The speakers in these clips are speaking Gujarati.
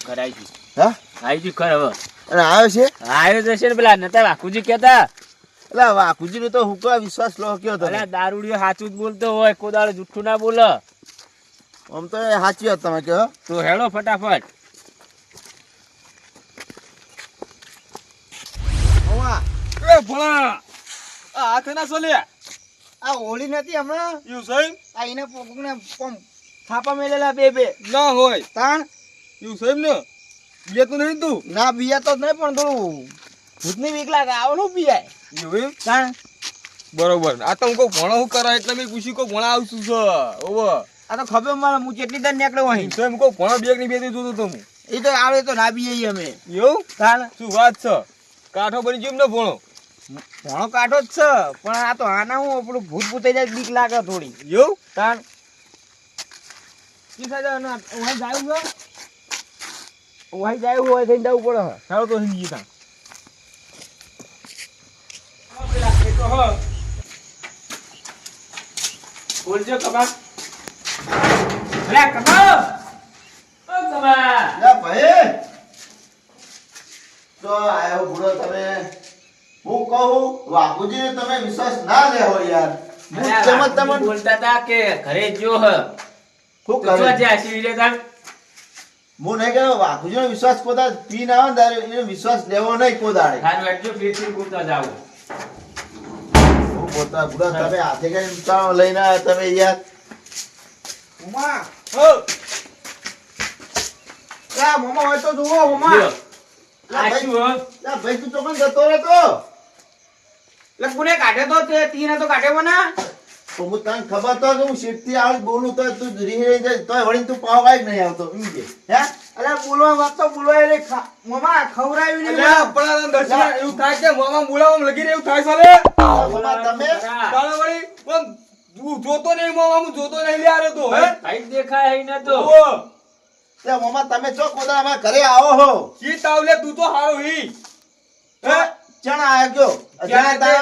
કરાઈ જી હા આઈ જી કર હવે અને આવ્યો છે આયો જશે ને પેલા નતા વાકુજી કહેતા એટલે વાકુજી નો તો હુકા વિશ્વાસ લો કયો તમે અલા દારૂડિયો સાચું જ બોલતો હોય કોઈ દાડો જુઠ્ઠું ના બોલે આમ તો એ સાચી વાત તમે કહો તો હેડો ફટાફટ એ ભણા આ હાથે ના સોલે આ હોળી નથી હમણાં યુ સઈમ આ એને પોકને થાપા મેલેલા બે ના હોય તાણ યુ સઈમ ને બીએ તો નહીં તું ના બીયા તો નહીં પણ થોડું ભૂતની બીક લાગે આવનું પીવાય યુ એમ તાણ બરોબર આ તો હું કહું ભણો હું કરાય એટલે મેં પૂછ્યું કહું ભણા આવશું છે ઓવર આ તો ખબર મને હું કેટલી દર નીકળ્યો અહીં સઈમ કહું ભણો બેગ ની બે જોતો તો હું એ તો આવે તો ના બીએ અમે એવું તાણ શું વાત છે કાઠો બની જેમ ને ભણો ભણો કાઢો જ છે પણ આ તો આના હું આપણું ભૂત ભૂતાઈ જાય બીક લાગે થોડી એવું તાણ કી થાય ના ઓય જાયું છે ઓય જાયું હોય થઈને જવું પડે સારો તો સમજી તા બોલજો કબા અલા કબા ઓ કબા લે ભાઈ તો આયો બુડો તમે હું કહું વાકુજી ને તમે વિશ્વાસ ના લેવો યાર હું જેમ જ તમને બોલતા હતા કે ઘરે જો હ ખૂબ તો કરે જે આશી લે તા હું નહીં કહ્યું વાકુજી નો વિશ્વાસ કોદા પી ના આવે ને તારે એનો વિશ્વાસ લેવો નહીં કોદાડે ખાન વેટજો ફીરથી બોલતા જાવ હું પોતા બુડા તમે હાથે કઈ ઉતાવળ લઈને આવ્યા તમે યાર ઉમા હો લા મમ્મા હોય તો જુઓ મમ્મા લ્યો આશી હો લા ભાઈ તું તો પણ જતો રહેતો એટલે કોને કાઢ્યો તો તે તીને તો કાઢ્યો ના તો હું તને ખબર તો કે હું શેઠથી આવી બોલું તો તું રીહ રહી જાય તોય વળી તું પાવ કાંઈ નહીં આવતો એમ કે હે અલે બોલવા વાત તો બોલવા એટલે મમ્મા ખવરાયું નહીં અલ્યા આપણા દર્શન એવું થાય કે મામા બોલાવવા લગી રહ્યું થાય સાલે બાબા તમે તાળા વળી પણ તું જોતો નહીં મામા હું જોતો નહીં લે આરે તો હે ભાઈ દેખાય હઈ ન તો ઓ તે મમ્મા તમે ચો કોદા અમારા ઘરે આવો હો કી તાવલે તું તો હારો હી હે ચણા આયો ગયો ચણા તા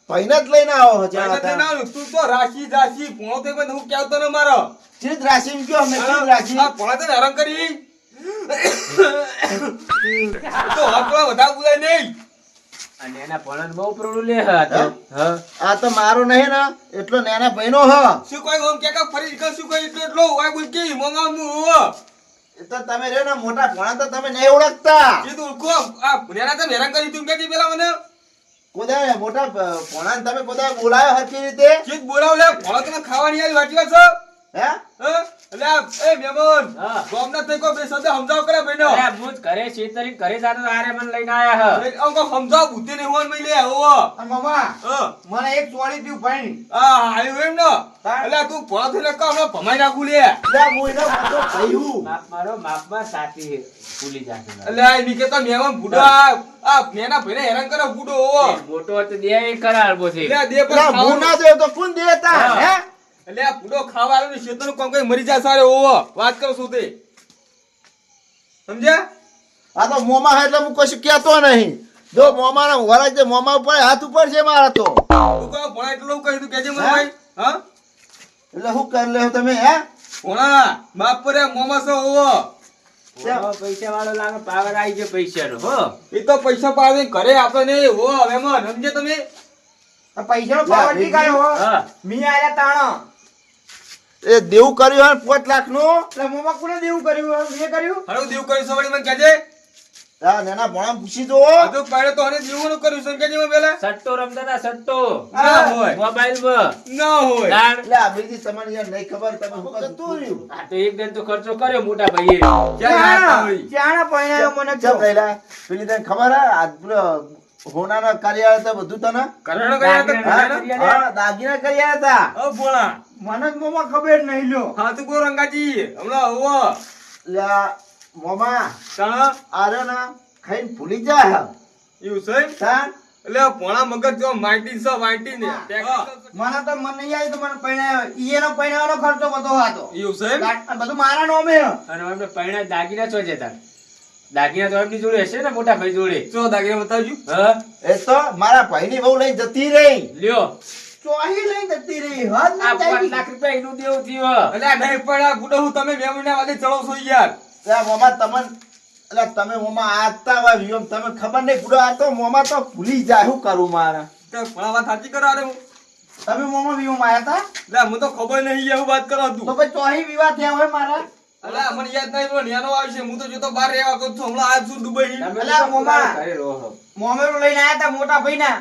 ભાઈને જ લઈને આવો હો ચણા તા તું તો રાશી જાશી પોણો તે પણ હું કેવતો ને મારો ચીજ રાશિ કયો અમે ચીજ રાશિ આ પોણા તે હરમ કરી તો આપણા બધા બોલાય નહીં અને એના પણન બહુ પ્રોડું લે હ આ તો મારો નહીં ને એટલો નાના ભાઈનો હ શું કોઈ ઓમ કે ફરી કે શું કોઈ એટલો ઓય બોલ કે મોંગા મુ એ તો તમે રે ને મોટા ભણા તો તમે નહીં ઓળખતા કીધું કો આ પુનેરા તો હેરાન કરી તું કે પેલા મને કોદા મોટા ભણા તમે કોદા બોલાયો હરકી રીતે ચીજ બોલાવ લે ભણો તને ખાવાની આલી વાટી વાત હે છે એટલે એ મેમન હા. ગોમના થઈ કો બે શબ્દ સમજાવ કરે ભાઈનો અરે મુજ ઘરે છેતરી ઘરે જાતો તો આરે મને લઈને આયા હ અંકો સમજાવ બુદ્ધિ ને હોન મઈ લે ઓ મમ્મા હા મને એક ચોળી દીવ ભાઈ આ આયુ એમ ને એટલે તું ભણો થઈને કા હમણાં ભમાઈ નાખું લે લે હું એનો બધો કહ્યું માપ મારો માપમાં સાચી ભૂલી જાતો એટલે આ ની કેતા મેમન બુડો આ મેના ભાઈને હેરાન કરે બુડો ઓ મોટો તો દે કરાળબો છે લે દે પર ના હું ના દેવ તો કોણ દેતા હા. હે એટલે આ બુડો ખાવા આલો ને શેતરનું કામ કઈ મરી જાય સારે ઓ વાત કરો શું તે સમજ્યા આ તો મોમાં હે એટલે હું કશું કહેતો નહીં જો મોમાં ને વરાજ જે મોમાં ઉપર હાથ ઉપર છે મારા તો તું કા ભણા એટલું કહી તું કેજે મને હા? ભાઈ હા એટલે શું કરી લે તમે હે ભણા બાપ પર મોમા સો ઓ પૈસા વાળો લાગે પાવર આવી ગયો પૈસાનો હો એ તો પૈસા પાડે ઘરે આપે ને હો હવે મન સમજે તમે પૈસાનો પાવર ની કાઢ્યો હો હા મી આયા તાણો એ દેવું કર્યું હે 5 લાખ નું એટલે મમ્મા કોને દેવું કર્યું હો? મેં કર્યું હરો દેવ કરી સવાડી મને કહેજે આ નાના ભણા પૂછી દો બધું પાડે તો હરે દેવનું કર્યું સંકેજી માં પેલા સટ્ટો રમતા હતા સટ્ટો ના હોય મોબાઈલમાં ના હોય તાણ એટલે આ બધી તમારી યાર નહીં ખબર તમે શું કરતું રહ્યું આ તો એક દિન તો ખર્ચો કર્યો મોટા ભાઈએ ક્યાં હાથ આવી ચાણા પૈણાયો મને ચમ રહેલા પેલી તને ખબર હે આ પેલો હોનાના કાર્યાલય તો બધું તને કરણ ગયા તો હા? કરણ હા દાગીના કર્યા હતા ઓ ભોળા મને જ મમ્મા ખબર નહીં લ્યો હા તું કો રંગાજી હમણાં હો એટલે આ મોમાં તાણ આરે ના ખાઈને ભૂલી જા એવું છે તાન એટલે ભોળા મગજ જો માઇટી છે માઇટી ને મને તો મન નહીં આવી તો મને પૈણાયો ઈએનો પૈણાવાનો ખર્ચો બધો હતો એવું છે બધું મારા નોમે હે. અને અમને પૈણા દાગીના છો જતા દાગીના તો એમની જોડે હશે ને મોટા ભાઈ જોડે ચો દાગીના બતાવજો હા એ તો મારા ભાઈની બહુ લઈને જતી રહી લ્યો ચોહી લઈને જતી રહી હદ આ નહીં 5 જાય. લાખ રૂપિયા એનું દેવું થયું એટલે આ નહીં પડ્યા ગુડો હું તમે બે મહિના વાગે ચડો છો યાર ત્યાં મોમાં તમને એટલે તમે મોમાં આતા હોય વિયમ તમે ખબર નહીં પૂરો આ તો મોમાં તો ભૂલી જાય શું કરું મારા તે ભણા વાત સાચી કરો અરે હું તમે મોમાં વિયમ આયા હતા લે મને તો ખબર નહીં એવું વાત કરો તું તો ભાઈ ચોહી વિવાહ થયા હોય મારા અલા મને યાદ નહીં પેલો નેનો આવશે હું તો જોતો બહાર રહેવા કરું છું હમણાં આજ છું દુબઈ તમે અલા, લોકો મોમાં. ઘરે રહો. મોમેરો લઈને આયા તા મોટા ભાઈના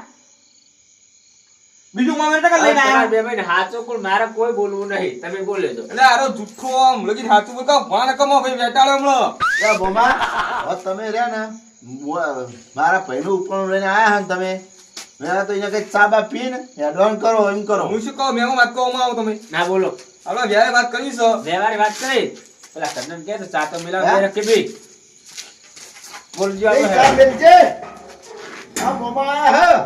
બીજું મોમેરો તો હવે લઈને તમારા આયા બે ભાઈને હાચો કોણ મારે કોઈ બોલવું નહીં તમે બોલે તો એટલે આરો જુઠ્ઠો આમ લગી હાથું બતાવ ભણા કમો ભાઈ વેટાળો હમણાં યા બોમા હવે તમે રહ્યા ને મારા ભાઈનું ઉપરનું લઈને આયા હે ને તમે મેં તો અહીંયા કઈ ચા બા પીને એડવાન્સ કરો એમ કરો હું શું કહું મેં વાત કહું આવો તમે ના બોલો આપણે વ્યારે વાત કરી છે વ્યવહારી વાત કરી પેલા કન્નન કે તો ચા તો મિલાવ હે? બે રખી બી બોલજો એ આપણે ચા મેલજે આ બોમા આયા હે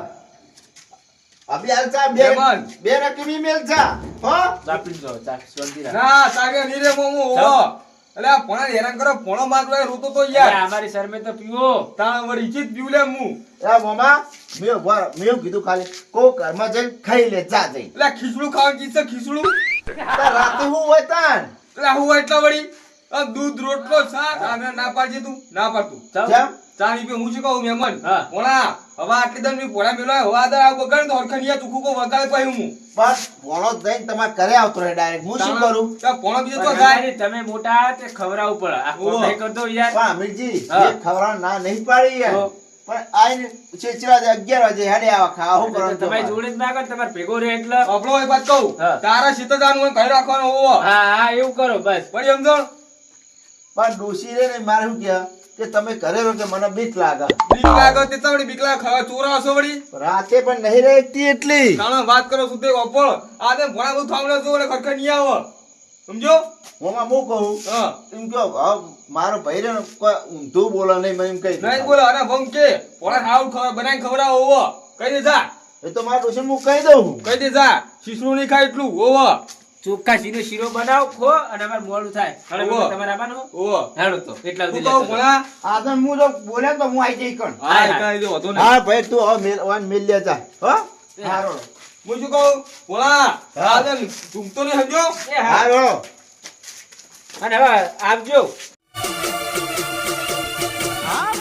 અભી હાલ ચા બે મહેમાન. બે રકમી મેલ ચા હો ચા પીજો ચા શાંતિ રાખ. ના સાગે ની રે મોમો ઓવો એટલે આ ભણા હેરાન કરો ભણો માર લે રોતો તો અરે યાર અમારી શરમે તો પીવો તાણ વળી ઈચિત પીવ લે હું એ બોમા મેં કીધું ખાલી કો ઘરમાં જઈને ખાઈ લે જા જઈ એટલે ખીચડું ખાવાનું કીધું ખીચડું રાતે હું હોય તાન એટલે હું એટલા વળી આ દૂધ રોટલો શાક આને ના પાડજે તું ના પાડતું ચાલ. જેમ ચા ની પી હું શું કહું મહેમાન હા. ભણા હવે આટલી દમ મેં ભોળા મેલો હવા દર આવ બગાડ તો હરખનિયા તું કો વગાડે પછી હું બસ ભણો જઈને તમારે ઘરે આવતો રહે ડાયરેક્ટ હું શું કરું ત્યાં ભણો બીજો તો પણ જાય વ્યવહારી તમે મોટા તે ખવડાવવું પડે આ કોમ ઓહો. નહીં કરતો યાર પણ અમીરજી હા. એક ખવડાવવાનું ના નહીં પાડી યાર તો? પણ આઈને છેચરા 11 વાગે હેડે આવા ખાવા શું તો કરવાનું તમારી તમારે? જોડે જ ના કર તમારે ભેગો રહે એટલે આપણો એક વાત કહું હા. તારા શીત જાનું હોય ઘરે રાખવાનો હોવો હા હા એવું કરો બસ વળી સમજણ પણ ડોશી રે ને મારે શું કહે કે તમે ઘરે રહો કે મને બીક લાગે બીક લાગે તે વળી બીક લાગે ખાવા ચોરા હશો વળી રાતે પણ નહીં રહેતી એટલી તાણે વાત કરો છું તે ઓપળ આ તે ભણા બધું થામણે જો એટલે ખરખનિયા આવે સમજો હું કહું હા એમ કહો હવે મારો ભાઈ રે ને કોઈ ઊંધું બોલે નહીં મને એમ કહી દે. નહીં બોલો અને ભંગ કે ભણા ખાવ બનાવીને ખવડાવો હોવો કહી દે જા એ તો મારા ડોશી હું કહી દઉં કહી દે જા શીશડું નહીં ખાય એટલું હોવો ચોખ્ખા સીનો શીરો બનાવો ખો અને અમારે મોડું થાય હવે ઓહો. તમારે આવવાનું હોવો હેડો તો એટલા તું સુધી કહું ભણા આ તો હું જો બોલ્યા તો હું આઈ જઈ કણ હા, હા. કાંઈ જો વાંધો નહીં. હા ભાઈ તું હવે મેલ લે જા હો હારો. હું શું કહું ભણા હા. આ તે ઝૂમતો નહીં સમજો એ હા. હારો અને હવે આવજો આ